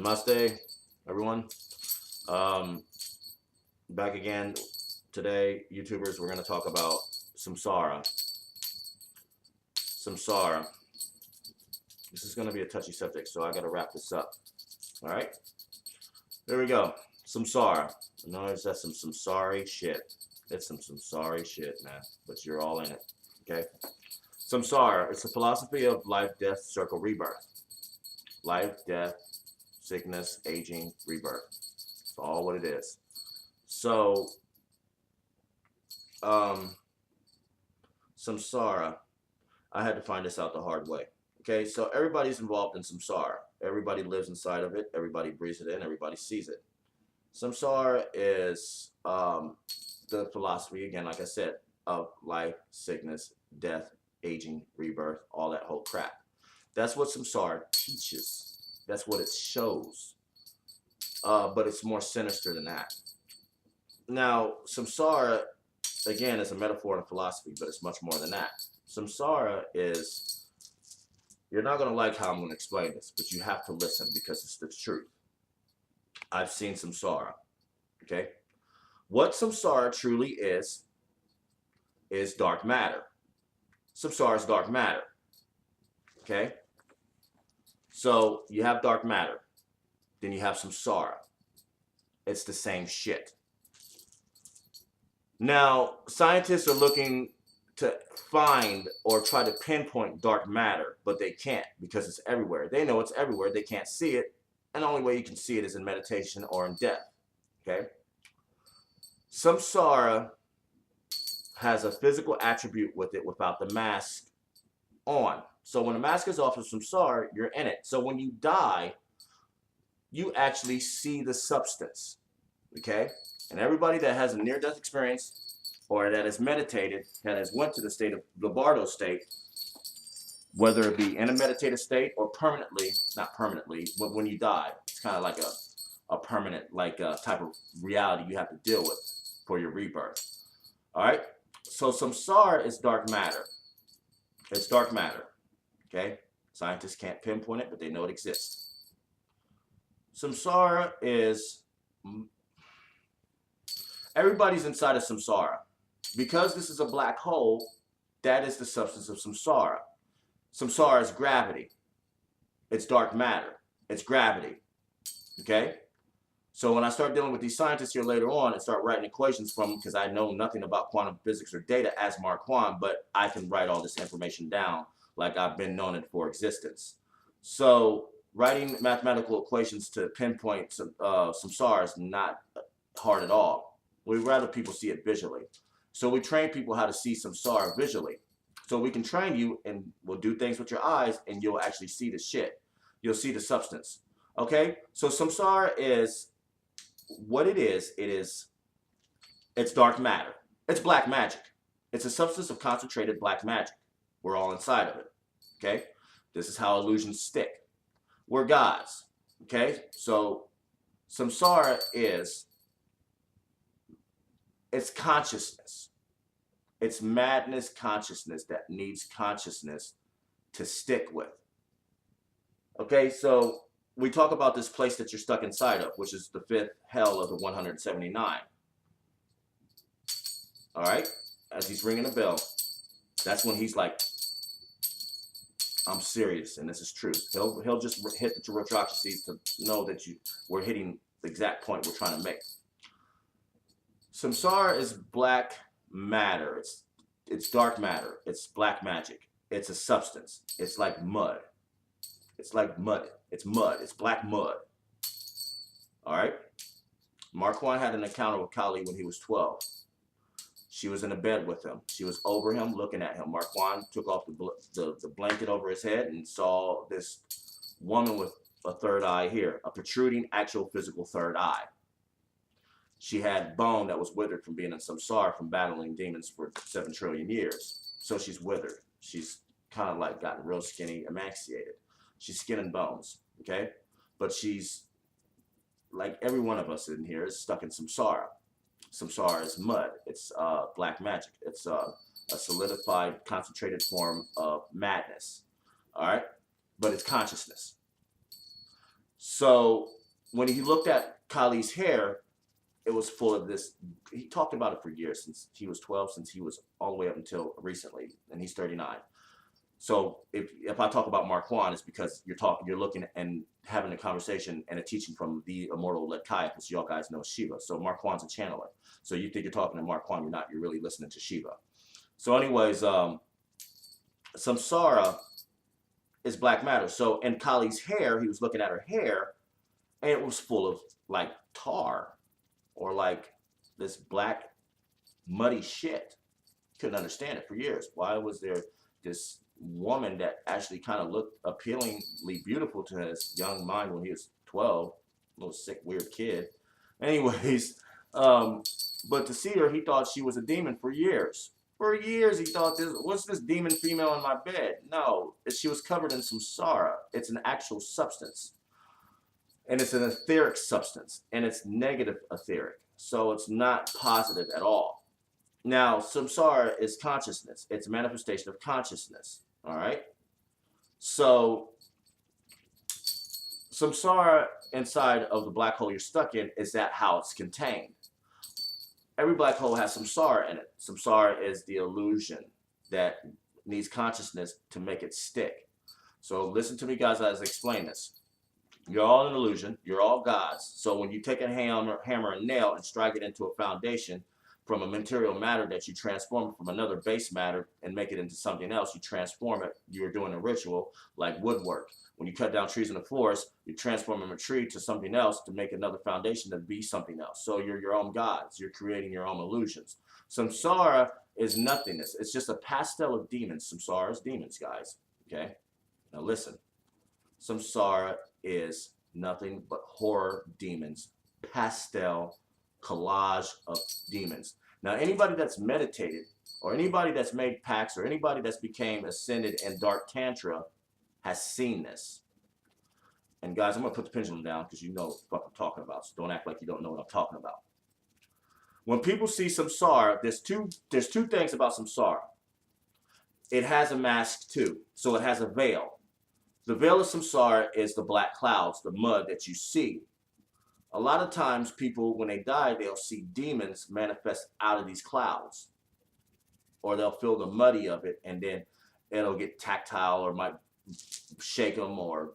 Namaste, everyone. Um, Back again today, YouTubers. We're going to talk about Samsara. Samsara. This is going to be a touchy subject, so I got to wrap this up. All right? There we go. Samsara. I know that's some samsari shit. It's some samsari shit, man. But you're all in it. Okay? Samsara. It's a philosophy of life, death, circle, rebirth. Life, death, sickness, aging, rebirth. It's all what it is. So, samsara, I had to find this out the hard way. Okay, so everybody's involved in samsara. Everybody lives inside of it. Everybody breathes it in. Everybody sees it. Samsara is the philosophy, again, like I said, of life, sickness, death, aging, rebirth, all that whole crap. That's what samsara teaches. That's what it shows. But it's more sinister than that. Now, samsara, again, is a metaphor and a philosophy, but it's much more than that. Samsara is, you're not going to like how I'm going to explain this, but you have to listen because it's the truth. I've seen samsara, okay? What samsara truly is dark matter. Samsara is dark matter, okay? So you have dark matter, then you have samsara. It's the same shit. Now, scientists are looking to find or try to pinpoint dark matter, but they can't because it's everywhere. They know it's everywhere. They can't see it. And the only way you can see it is in meditation or in death. Okay? Samsara has a physical attribute with it without the mask on. So when the mask is off of samsara, you're in it. So when you die, you actually see the substance. Okay? And everybody that has a near-death experience or that has meditated, that has went to the state of the Bardo state, whether it be in a meditative state or permanently, not permanently, but when you die, it's kind of like a permanent type of reality you have to deal with for your rebirth. All right? So samsara is dark matter. It's dark matter. Okay? Scientists can't pinpoint it, but they know it exists. Samsara is... Everybody's inside of samsara. Because this is a black hole, that is the substance of samsara. Samsara is gravity. It's dark matter. It's gravity. Okay? So when I start dealing with these scientists here later on and start writing equations from them, because I know nothing about quantum physics or data as Mark Quantum, but I can write all this information down like I've been known it for existence. So writing mathematical equations to pinpoint samsara is not hard at all. We'd rather people see it visually. So we train people how to see samsara visually. So we can train you and we'll do things with your eyes and you'll actually see the shit. You'll see the substance. Okay? So samsara is what it is. It's dark matter. It's black magic. It's a substance of concentrated black magic. We're all inside of it. Okay? This is how illusions stick. We're gods. Okay? So samsara is... it's consciousness. It's madness consciousness that needs consciousness to stick with. Okay, so we talk about this place that you're stuck inside of, which is the fifth hell of the 179. All right, as he's ringing the bell, that's when he's like, I'm serious, and this is truth. He'll just hit the retrocracies to know that we're hitting the exact point we're trying to make. Samsara is black matter. It's dark matter. It's black magic. It's a substance. It's like mud. It's like mud. It's mud. It's black mud. All right? Marquand had an encounter with Kali when he was 12. She was in a bed with him. She was over him, looking at him. Marquand took off the blanket over his head and saw this woman with a third eye here, a protruding actual physical third eye. She had bone that was withered from being in samsara, from battling demons for 7 trillion years. So she's withered. She's kind of like gotten real skinny, emaciated. She's skin and bones, okay? But she's, like every one of us in here, is stuck in samsara. Samsara is mud. It's black magic. It's a solidified, concentrated form of madness, all right? But it's consciousness. So when he looked at Kali's hair, it was full of this. He talked about it for years, since he was 12, since he was all the way up until recently, and he's 39. So if I talk about Marquand, it's because you're looking and having a conversation and a teaching from the immortal Lekaya, because y'all guys know Shiva. So Marquand's a channeler. So you think you're talking to Marquand, you're not. You're really listening to Shiva. So anyways, Samsara is black matter. So in Kali's hair, he was looking at her hair, and it was full of like tar or like this black muddy shit. Couldn't understand it for years. Why was there this woman that actually kind of looked appealingly beautiful to his young mind when he was 12, little sick, weird kid. Anyways, but to see her, he thought she was a demon for years. For years, he thought, what's this demon female in my bed? No, she was covered in samsara. It's an actual substance. And it's an etheric substance. And it's negative etheric. So it's not positive at all. Now, samsara is consciousness. It's a manifestation of consciousness. All right? So, samsara inside of the black hole you're stuck in, is that how it's contained? Every black hole has samsara in it. Samsara is the illusion that needs consciousness to make it stick. So listen to me, guys, as I explain this. You're all an illusion. You're all gods. So when you take a hammer and nail and strike it into a foundation from a material matter that you transform from another base matter and make it into something else, you transform it. You're doing a ritual like woodwork. When you cut down trees in the forest, you transform a tree to something else to make another foundation to be something else. So you're your own gods. You're creating your own illusions. Samsara is nothingness. It's just a pastel of demons. Samsara is demons, guys. Okay? Now listen. Samsara is nothing but horror demons. Pastel collage of demons. Now anybody that's meditated, or anybody that's made pacts, or anybody that's became ascended in dark tantra has seen this. And guys, I'm going to put the pendulum down because you know what I'm talking about. So don't act like you don't know what I'm talking about. When people see samsara, there's two things about samsara. It has a mask too. So it has a veil. The veil of samsara is the black clouds, the mud that you see. A lot of times people, when they die, they'll see demons manifest out of these clouds. Or they'll feel the muddy of it, and then it'll get tactile, or might shake them, or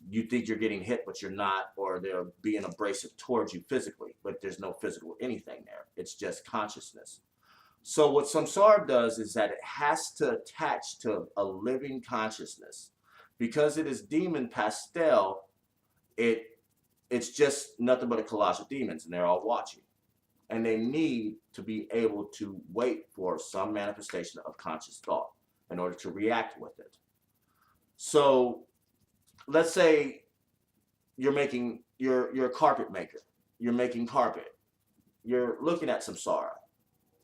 you think you're getting hit but you're not, or they're being abrasive towards you physically, but there's no physical anything there. It's just consciousness. So what samsara does is that it has to attach to a living consciousness. Because it is demon pastel, it's just nothing but a collage of demons, and they're all watching. And they need to be able to wait for some manifestation of conscious thought in order to react with it. So let's say you're a carpet maker. You're making carpet. You're looking at samsara.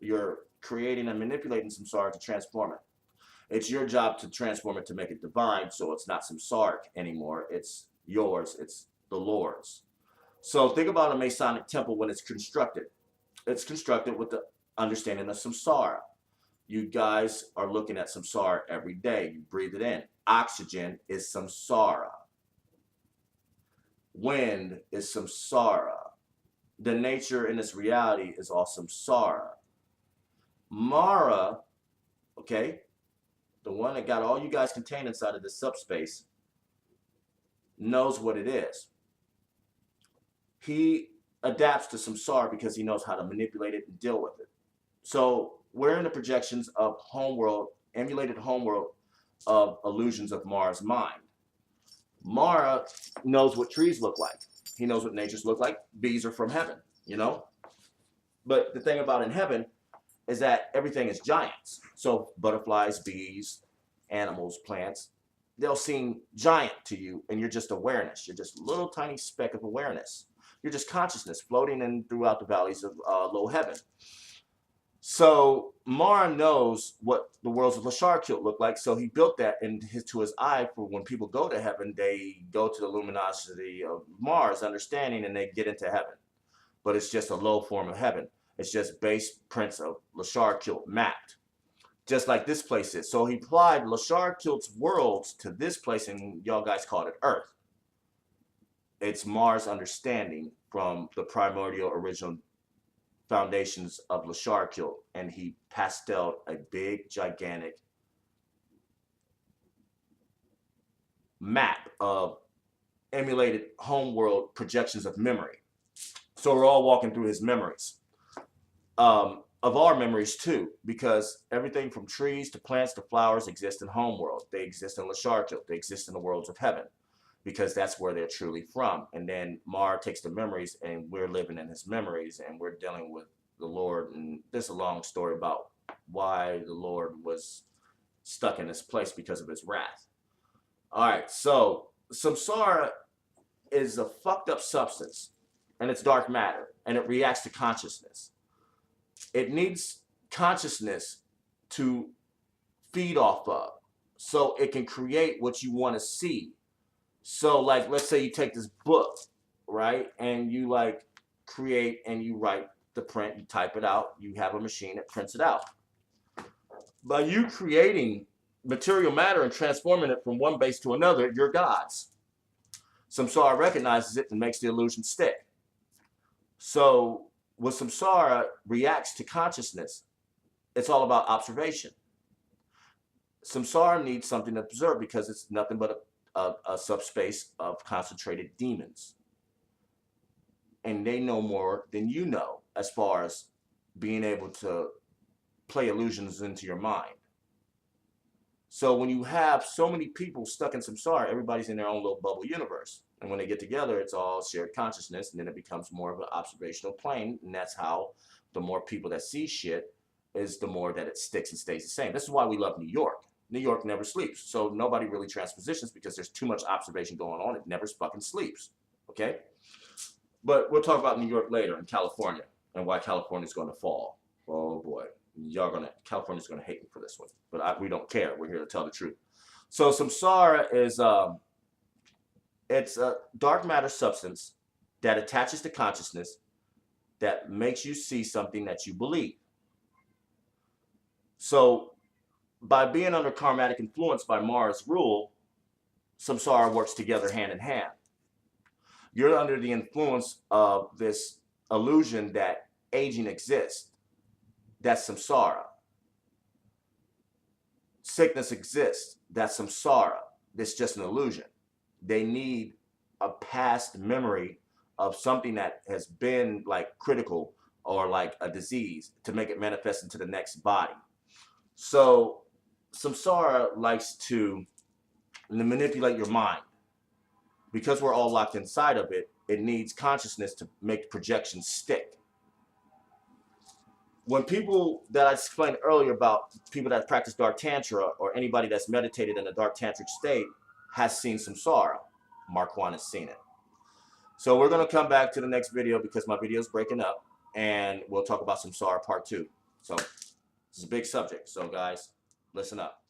You're creating and manipulating samsara to transform it. It's your job to transform it to make it divine, so it's not samsaric anymore. It's yours. It's the Lord's. So think about a Masonic temple when it's constructed. It's constructed with the understanding of samsara. You guys are looking at samsara every day. You breathe it in. Oxygen is samsara. Wind is samsara. The nature in this reality is all samsara. Mara, okay, the one that got all you guys contained inside of this subspace, knows what it is. He adapts to samsara because he knows how to manipulate it and deal with it. So we're in the projections of homeworld, emulated homeworld of illusions of Mara's mind. Mara knows what trees look like. He knows what natures look like. Bees are from heaven, you know? But the thing about in heaven is that everything is giants. So butterflies, bees, animals, plants, they'll seem giant to you, and you're just awareness. You're just a little tiny speck of awareness. You're just consciousness floating in throughout the valleys of low heaven. So Mara knows what the worlds of Lasharkilt look like, so he built that to his eye for when people go to heaven, they go to the luminosity of Mars understanding and they get into heaven. But it's just a low form of heaven. It's just base prints of Lasharkilt mapped, just like this place is. So he applied Lasharkilt's worlds to this place, and y'all guys called it Earth. It's Mars' understanding from the primordial original foundations of Lasharkiel, and he pasteled a big, gigantic map of emulated homeworld projections of memory. So we're all walking through his memories. Of our memories too, because everything from trees to plants to flowers exist in homeworld. They exist in Lasharkiel. They exist in the worlds of heaven, because that's where they're truly from. And then Mar takes the memories, and we're living in his memories, and we're dealing with the Lord. And this is a long story about why the Lord was stuck in this place because of his wrath. All right, so Samsara is a fucked up substance, and it's dark matter, and it reacts to consciousness. It needs consciousness to feed off of, so it can create what you want to see. So, like, let's say you take this book, right, and you like create and you write the print, you type it out, you have a machine that prints it out. By you creating material matter and transforming it from one base to another, you're God's. Samsara recognizes it and makes the illusion stick. So when Samsara reacts to consciousness, it's all about observation. Samsara needs something to observe because it's nothing but a subspace of concentrated demons. And they know more than you know as far as being able to play illusions into your mind. So when you have so many people stuck in samsara, everybody's in their own little bubble universe. And when they get together, it's all shared consciousness, and then it becomes more of an observational plane. And that's how the more people that see shit is the more that it sticks and stays the same. This is why we love New York. New York never sleeps. So nobody really transpositions because there's too much observation going on. It never fucking sleeps. Okay? But we'll talk about New York later, and California, and why California's going to fall. Oh boy. California's going to hate me for this one, but we don't care. We're here to tell the truth. So samsara is, it's a dark matter substance that attaches to consciousness that makes you see something that you believe. So by being under karmatic influence by Mars' rule, samsara works together hand in hand. You're under the influence of this illusion that aging exists. That's samsara. Sickness exists. That's samsara. It's just an illusion. They need a past memory of something that has been like critical or like a disease to make it manifest into the next body. So samsara likes to manipulate your mind. Because we're all locked inside of it, it needs consciousness to make projections stick. When people that I explained earlier about people that practice dark tantra or anybody that's meditated in a dark tantric state has seen samsara, Mark 1 has seen it. So we're going to come back to the next video because my video is breaking up, and we'll talk about samsara part 2. So this is a big subject. So guys, listen up.